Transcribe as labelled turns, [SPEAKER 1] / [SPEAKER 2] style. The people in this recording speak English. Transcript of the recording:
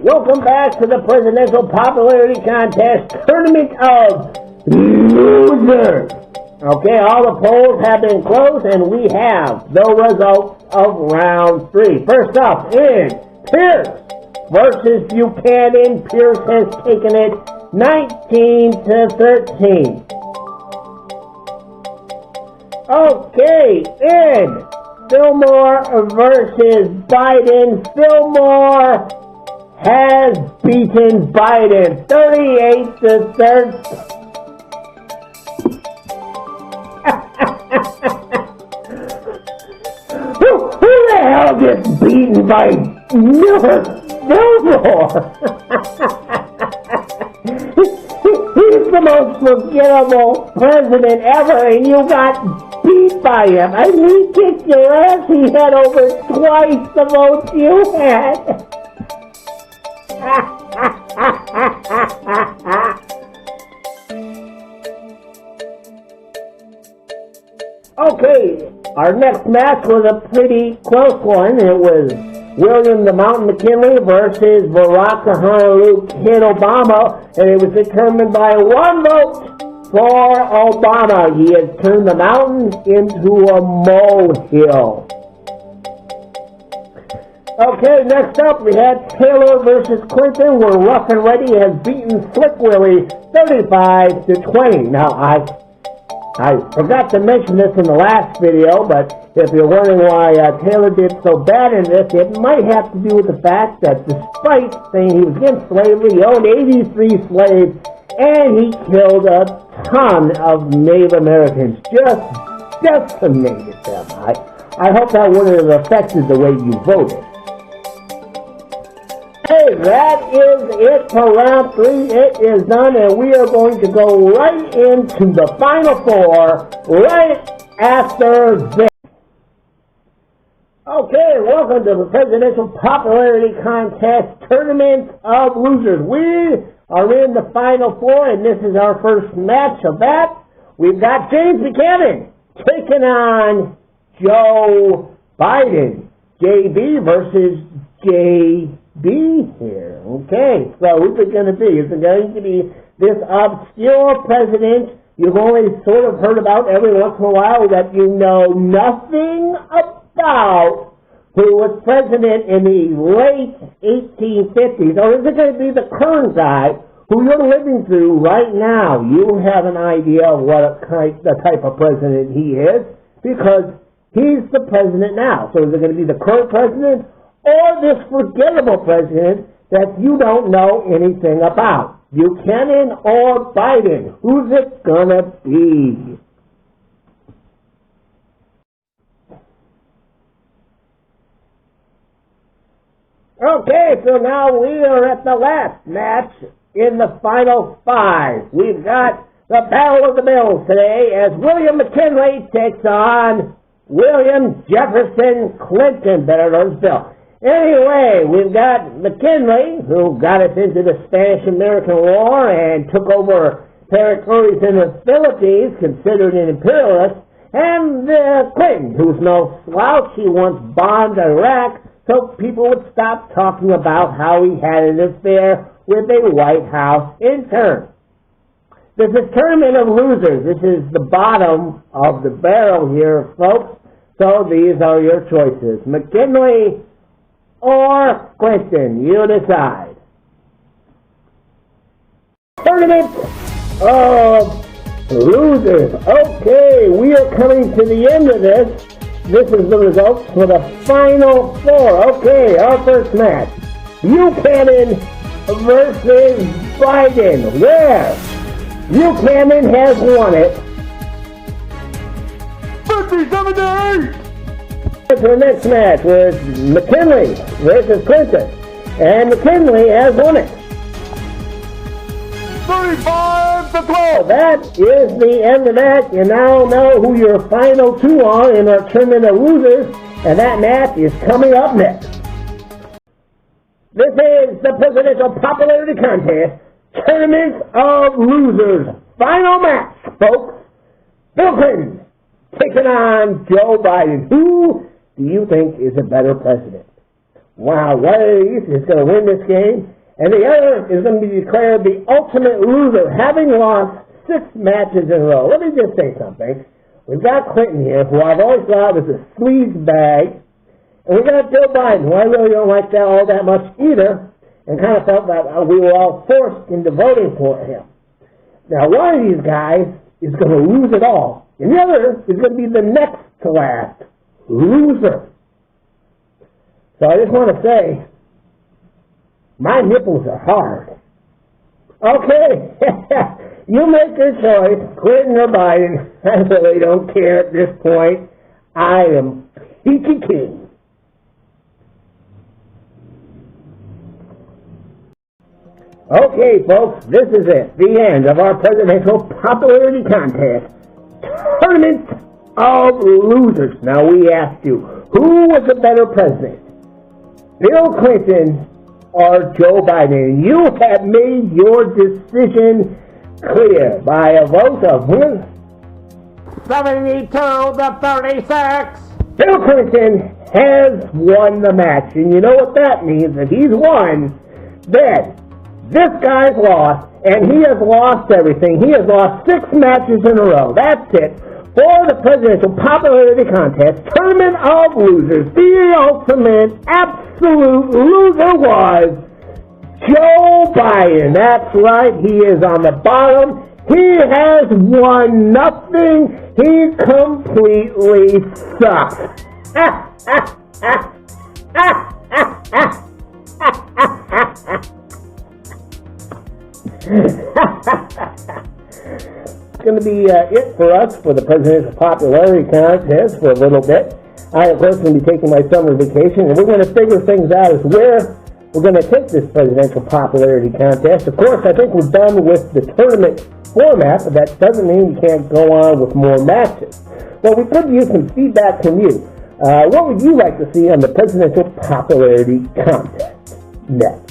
[SPEAKER 1] Welcome back to the Presidential Popularity Contest Tournament of Losers. Okay, all the polls have been closed, and we have the results of round 3. First up is Pierce versus Buchanan. Pierce has taken it 19-13. Okay, in Fillmore versus Biden. Fillmore has beaten Biden 38-13. Who the hell gets beaten by Fillmore? He's the most forgettable president ever, and you got beat by him. I mean, he kicked your ass. He had over twice the votes you had. Okay, our next match was a pretty close one. It was William the Mountain McKinley versus Barack the Honolulu Kid Obama, and it was determined by one vote for Obama. He has turned the mountain into a molehill. Okay, next up we had Taylor versus Clinton, where Rough and Ready has beaten Slick Willie 35-20. Now, I forgot to mention this in the last video, but if you're wondering why Taylor did so bad in this, it might have to do with the fact that despite saying he was against slavery, he owned 83 slaves, and he killed a ton of Native Americans. Just decimated them. I hope that wouldn't have affected the way you voted. Hey, that is it for round 3. It is done, and we are going to go right into the Final Four right after this. Okay, welcome to the Presidential Popularity Contest Tournament of Losers. We are in the Final Four, and this is our first match of that. We've got James Buchanan taking on Joe Biden. JB versus JB here. Okay, so who's it going to be? Is it going to be this obscure president you've only sort of heard about every once in a while that you know nothing about, who was president in the late 1850s? Or is it going to be the current guy who you're living through right now? You have an idea of what the type of president he is, because he's the president now. So is it going to be the current president or this forgettable president that you don't know anything about? Buchanan or Biden? Who's it gonna be? Okay, so now we are at the last match in the Final 5. We've got the Battle of the Bills today as William McKinley takes on William Jefferson Clinton, better known as Bill. Anyway, we've got McKinley, who got us into the Spanish-American War and took over territories in the Philippines, considered an imperialist, and Clinton, who's no slouch. He once bombed Iraq, so people would stop talking about how he had an affair with a White House intern. This is Tournament of Losers. This is the bottom of the barrel here, folks. So these are your choices. McKinley or Clinton, you decide. Tournament of Losers. Okay, we are coming to the end of this. This is the results for the Final Four. Okay, our first match. Buchanan versus Biden, where Buchanan has won it 57-8. The next match was McKinley versus Clinton, and McKinley has won it 35-12. That is the end of that. You now know who your final two are in our Tournament of Losers, and that match is coming up next. This is the Presidential Popularity Contest Tournament of Losers. Final match, folks. Bill Clinton taking on Joe Biden. Who do you think is a better president? wow, one of these is going to win this game, and the other is going to be declared the ultimate loser, having lost 6 matches in a row. Let me just say something. We've got Clinton here, who I've always thought was a sleaze bag, and we got Joe Biden, who I really don't like that all that much either, and kind of felt that we were all forced into voting for him. Now, one of these guys is going to lose it all, and the other is going to be the next to last loser. So I just want to say, my nipples are hard. Okay, you make your choice, Clinton or Biden. I really don't care at this point. I am peachy keen. Okay, folks, this is it. The end of our presidential popularity contest. Tournament of losers. Now, we asked you, who was a better president? Bill Clinton or Joe Biden? You have made your decision clear by a vote of 72 to 36. Bill Clinton has won the match, and you know what that means. If he's won, then this guy's lost, and he has lost everything. He has lost 6 matches in a row. That's it. For the presidential popularity contest, Tournament of Losers, the ultimate absolute loser was Joe Biden. That's right, he is on the bottom. He has won nothing. He completely sucks. It's going to be it for us for the presidential popularity contest for a little bit. I, of course, will be taking my summer vacation, and we're going to figure things out as where we're going to take this presidential popularity contest. Of course, I think we're done with the tournament format, but that doesn't mean we can't go on with more matches. Well, we could use some feedback from you. What would you like to see on the presidential popularity contest next?